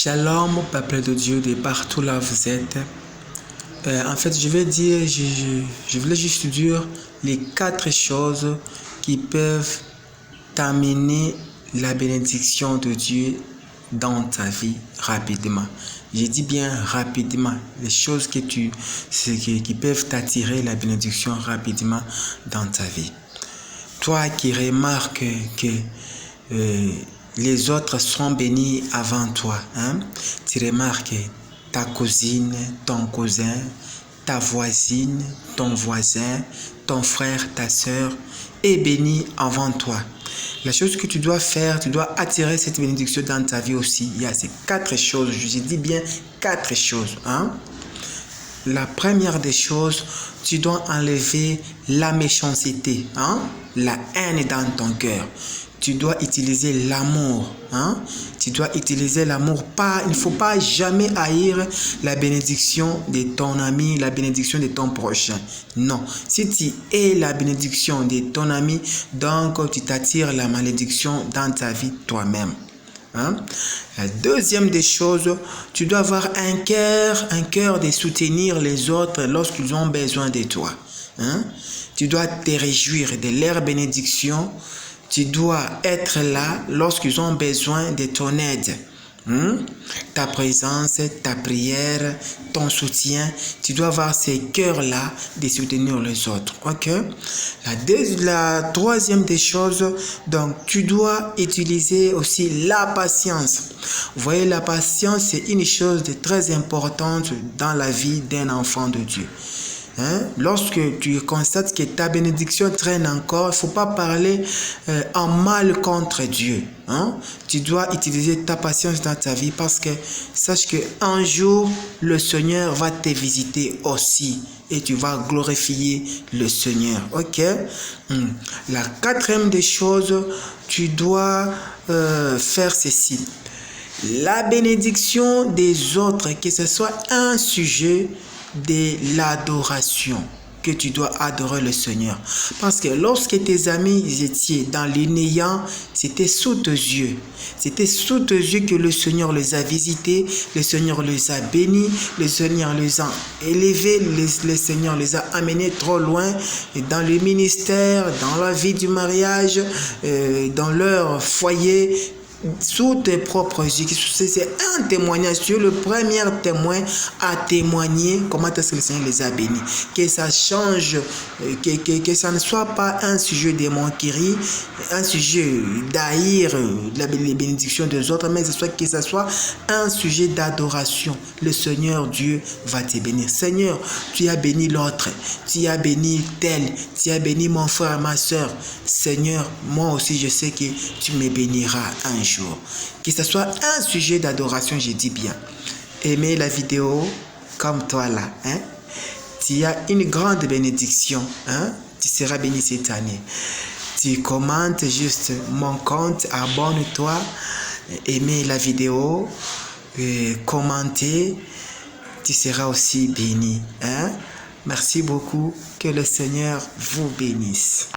Shalom, peuple de Dieu, de partout là où vous êtes. En fait, je voulais juste dire les 4 choses qui peuvent t'amener la bénédiction de Dieu dans ta vie rapidement. Je dis bien rapidement, les choses qui peuvent t'attirer la bénédiction rapidement dans ta vie. Toi qui remarques que les autres sont bénis avant toi, tu remarques ta cousine, ton cousin, ta voisine, ton voisin, ton frère, ta soeur est béni avant toi. La chose que tu dois faire, tu dois attirer cette bénédiction dans ta vie aussi. Il y a ces 4 choses, je dis bien 4 choses. La première des choses, tu dois enlever la méchanceté, la haine dans ton cœur. Tu dois utiliser l'amour. Tu dois utiliser l'amour. Il ne faut pas jamais haïr la bénédiction de ton ami, la bénédiction de ton prochain. Non. Si tu hais la bénédiction de ton ami, donc tu t'attires la malédiction dans ta vie toi-même. La deuxième des choses, tu dois avoir un cœur de soutenir les autres lorsqu'ils ont besoin de toi. Tu dois te réjouir de leur bénédiction. Tu dois être là lorsqu'ils ont besoin de ton aide. Ta présence, ta prière, ton soutien, tu dois avoir ces cœurs-là de soutenir les autres. Ok? La troisième des choses, donc tu dois utiliser aussi la patience. Vous voyez, la patience, c'est une chose de très importante dans la vie d'un enfant de Dieu. Lorsque tu constates que ta bénédiction traîne encore, il ne faut pas parler en mal contre Dieu. Tu dois utiliser ta patience dans ta vie parce que sache qu'un jour, le Seigneur va te visiter aussi et tu vas glorifier le Seigneur. Ok? La 4e des choses, tu dois faire ceci. La bénédiction des autres, que ce soit un sujet de l'adoration, que tu dois adorer le Seigneur. Parce que lorsque tes amis étaient dans les néants, c'était sous tes yeux. C'était sous tes yeux que le Seigneur les a visités, le Seigneur les a bénis, le Seigneur les a élevés, le Seigneur les a amenés trop loin dans le ministère, dans la vie du mariage, dans leur foyer. Sous tes propres yeux, c'est un témoignage. Tu es le premier témoin à témoigner comment est-ce que le Seigneur les a bénis. Que ça change, que ça ne soit pas un sujet de moquerie, un sujet d'haïr les bénédictions des autres, mais que ça soit un sujet d'adoration. Le Seigneur Dieu va te bénir. Seigneur, tu as béni l'autre, tu as béni tel, tu as béni mon frère, ma soeur. Seigneur, moi aussi je sais que tu me béniras un jour. Que ce soit un sujet d'adoration, je dis bien. Aimez la vidéo comme toi là. Tu as une grande bénédiction. Tu seras béni cette année. Tu commentes juste mon compte, abonne-toi, aimez la vidéo, commentez, tu seras aussi béni. Merci beaucoup, que le Seigneur vous bénisse.